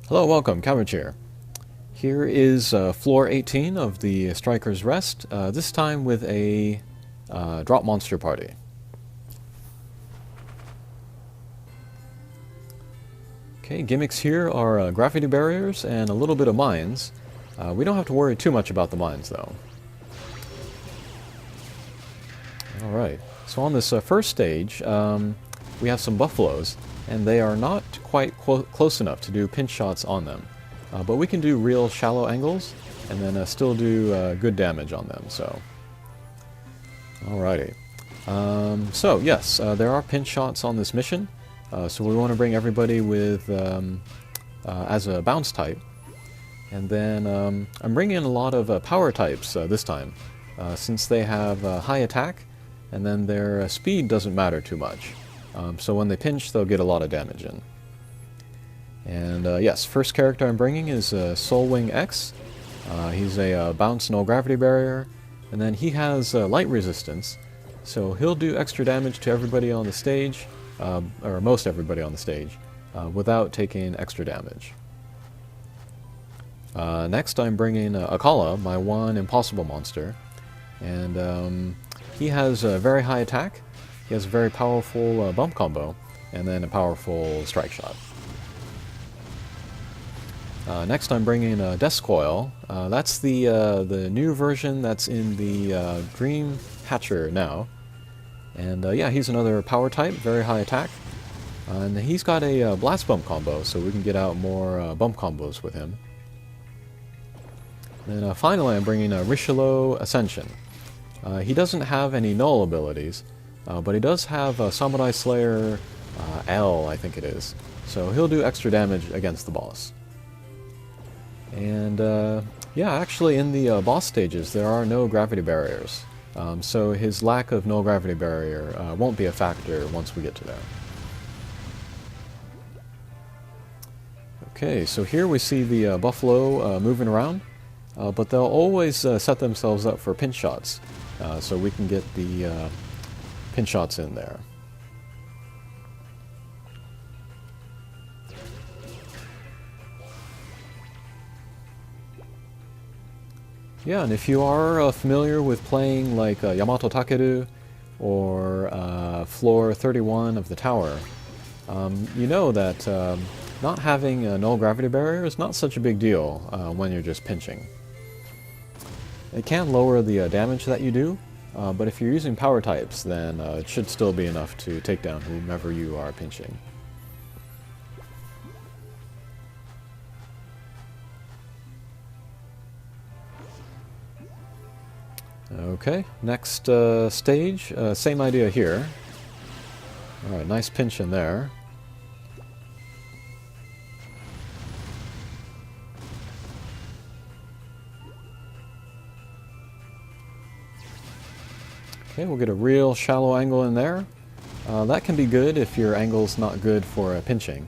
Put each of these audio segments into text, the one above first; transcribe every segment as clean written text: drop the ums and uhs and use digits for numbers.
Hello, welcome, Cabbage here. Here is floor 18 of the Striker's Rest, this time with a drop monster party. Okay, gimmicks here are gravity barriers and a little bit of mines. We don't have to worry too much about the mines though. Alright, so on this first stage, we have some buffaloes, and they are not quite close enough to do pinch shots on them. But we can do real shallow angles, and then still do good damage on them, so. Alrighty. So, yes, there are pinch shots on this mission, so we want to bring everybody with, as a bounce type. And then I'm bringing in a lot of power types this time, since they have high attack, and then their speed doesn't matter too much. So when they pinch, they'll get a lot of damage in. And yes, first character I'm bringing is Soulwing X. He's a bounce null gravity barrier, and then he has light resistance, so he'll do extra damage to everybody on the stage, or most everybody on the stage, without taking extra damage. Next I'm bringing Akala, my one impossible monster, and he has a very high attack. He has a very powerful bump combo, and then a powerful strike shot. Next I'm bringing Death Coil. That's the new version that's in the Dream Hatcher now. And yeah, he's another power type, very high attack. And he's got a blast bump combo, so we can get out more bump combos with him. And finally I'm bringing Richelieu Ascension. He doesn't have any null abilities, but he does have Samurai Slayer L, I think it is. So he'll do extra damage against the boss. And yeah, actually in the boss stages there are no gravity barriers. So his lack of null gravity barrier won't be a factor once we get to there. Okay, so here we see the buffalo moving around, but they'll always set themselves up for pinch shots, so we can get the pinch shots in there. Yeah, and if you are familiar with playing like Yamato Takeru or floor 31 of the tower, you know that not having a null gravity barrier is not such a big deal when you're just pinching. It can lower the damage that you do, but if you're using power types, then it should still be enough to take down whomever you are pinching. Okay, next stage, same idea here. Alright, nice pinch in there. Okay, we'll get a real shallow angle in there. That can be good if your angle's not good for pinching.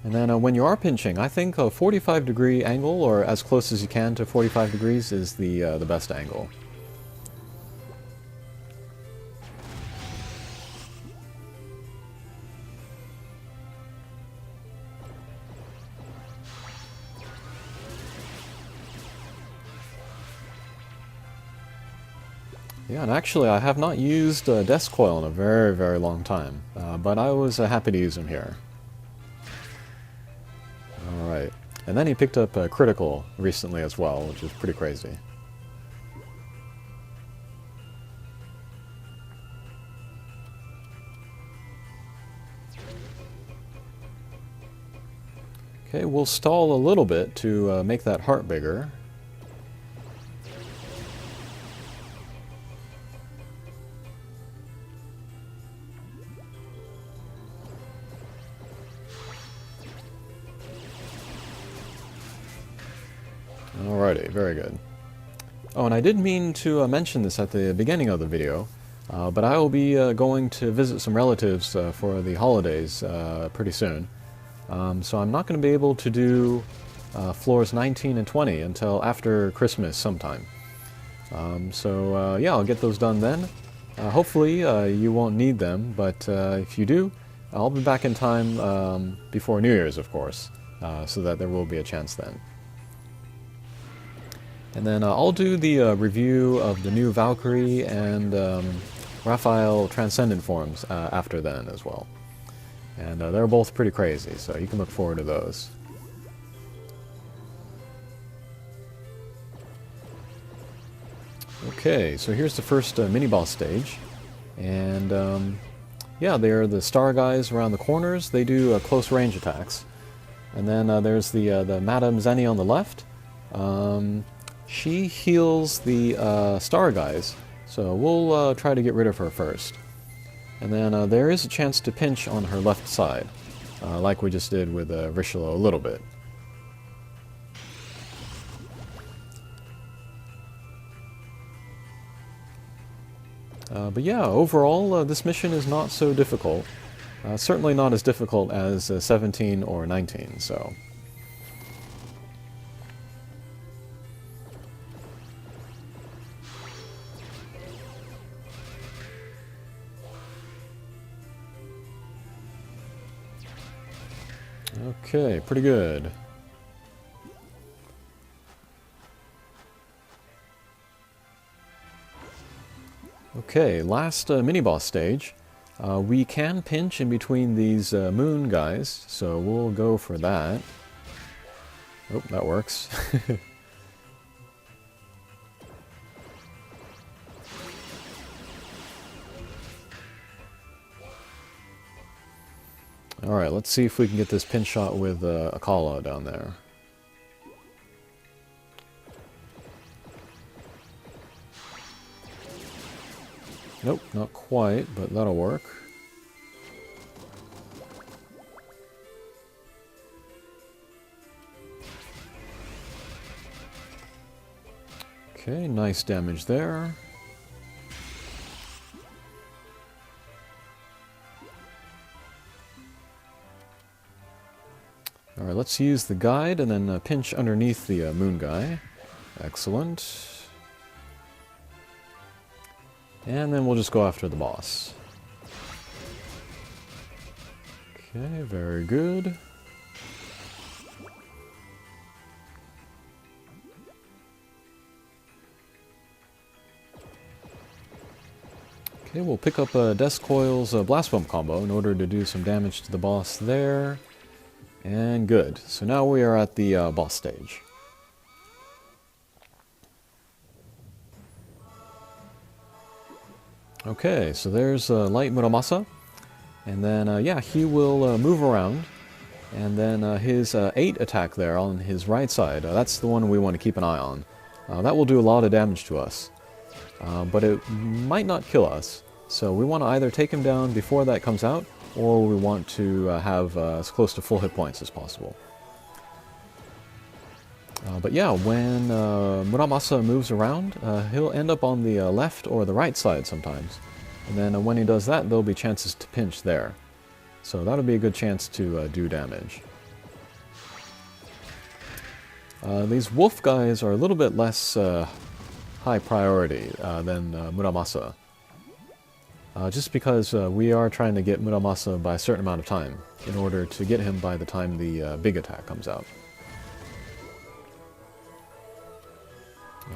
And then when you are pinching, I think a 45-degree angle, or as close as you can to 45 degrees, is the best angle. Yeah, and actually I have not used Death Coil in a very, very long time, but I was happy to use him here. Alright, and then he picked up Critical recently as well, which is pretty crazy. Okay, we'll stall a little bit to make that heart bigger. Alrighty, very good. Oh, and I did mean to mention this at the beginning of the video, but I will be going to visit some relatives for the holidays pretty soon. So I'm not going to be able to do floors 19 and 20 until after Christmas sometime. So yeah, I'll get those done then. Hopefully you won't need them, but if you do, I'll be back in time before New Year's, of course. so that there will be a chance then. And then I'll do the review of the new Valkyrie and Raphael Transcendent forms after then as well. And they're both pretty crazy, so you can look forward to those. Okay, so here's the first mini-boss stage. And yeah, they're the star guys around the corners. They do close range attacks. And then there's the Madame Zenny on the left. She heals the star guys, so we'll try to get rid of her first. And then there is a chance to pinch on her left side, like we just did with Richelieu a little bit. But yeah, overall, this mission is not so difficult. Certainly not as difficult as 17 or 19, so... Okay, pretty good. Okay, last mini-boss stage. We can pinch in between these moon guys, so we'll go for that. Oh, that works. Alright, let's see if we can get this pinch shot with Akala down there. Nope, not quite, but that'll work. Okay, nice damage there. Alright, let's use the guide and then pinch underneath the moon guy. Excellent. And then we'll just go after the boss. Okay, very good. Okay, we'll pick up Death Coil's Blast Bump combo in order to do some damage to the boss there. And good. So now we are at the boss stage. Okay, so there's Light Muramasa. And then, yeah, he will move around. And then his 8 attack there on his right side, that's the one we want to keep an eye on. That will do a lot of damage to us. But it might not kill us. So we want to either take him down before that comes out, or we want to have as close to full hit points as possible. But yeah, when Muramasa moves around, he'll end up on the left or the right side sometimes. And then when he does that, there'll be chances to pinch there. So that'll be a good chance to do damage. These wolf guys are a little bit less high priority than Muramasa. Just because we are trying to get Muramasa by a certain amount of time in order to get him by the time the big attack comes out.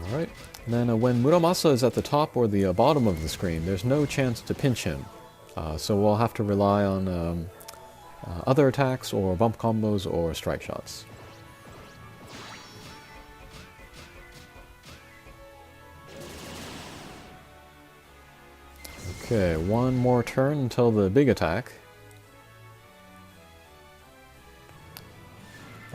Alright, and then when Muramasa is at the top or the bottom of the screen, there's no chance to pinch him. So we'll have to rely on other attacks or bump combos or strike shots. Okay, one more turn until the big attack.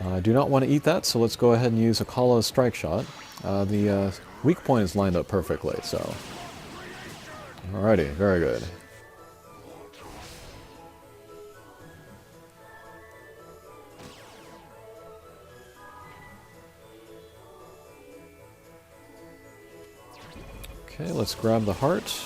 I do not want to eat that, so let's go ahead and use Akala's strike shot. The weak point is lined up perfectly, so... Alrighty, very good. Okay, let's grab the heart.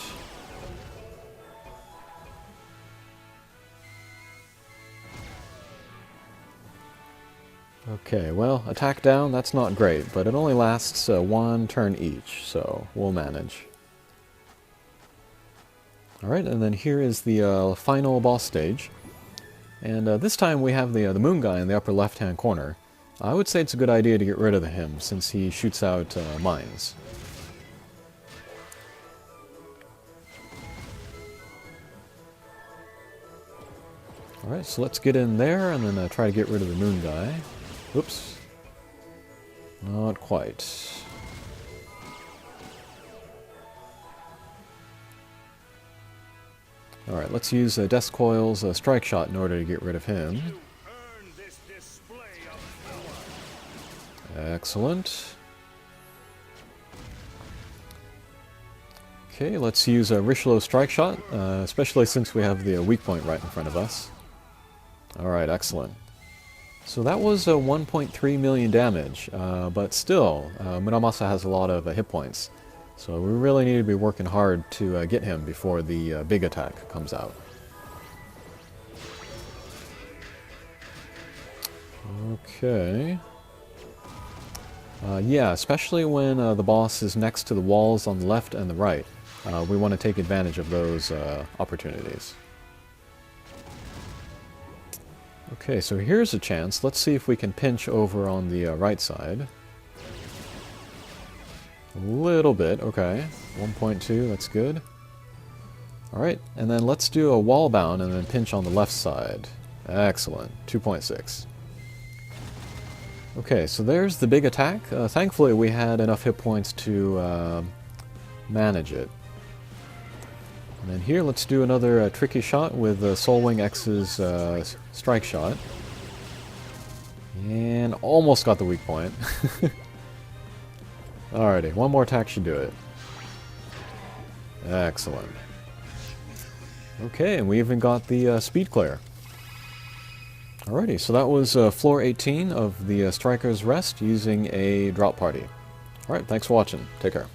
Okay, well, attack down, that's not great, but it only lasts one turn each, so we'll manage. Alright, and then here is the final boss stage. And this time we have the moon guy in the upper left-hand corner. I would say it's a good idea to get rid of him, since he shoots out mines. Alright, so let's get in there and then try to get rid of the moon guy. Oops. Not quite. Alright, let's use Death Coil's Strike Shot in order to get rid of him. Excellent. Okay, let's use Richelieu's Strike Shot, especially since we have the weak point right in front of us. Alright, excellent. So that was 1.3 million damage, but still, Muramasa has a lot of hit points. So we really need to be working hard to get him before the big attack comes out. Okay. Yeah, especially when the boss is next to the walls on the left and the right. We want to take advantage of those opportunities. Okay, so here's a chance. Let's see if we can pinch over on the right side. A little bit, okay. 1.2, that's good. Alright, and then let's do a wall bound and then pinch on the left side. Excellent. 2.6. Okay, so there's the big attack. Thankfully we had enough hit points to manage it. And then here, let's do another tricky shot with Soulwing X's Strike Shot. And almost got the weak point. Alrighty, one more attack should do it. Excellent. Okay, and we even got the speed clear. Alrighty, so that was floor 18 of the Striker's Rest using a drop party. Alright, thanks for watching. Take care.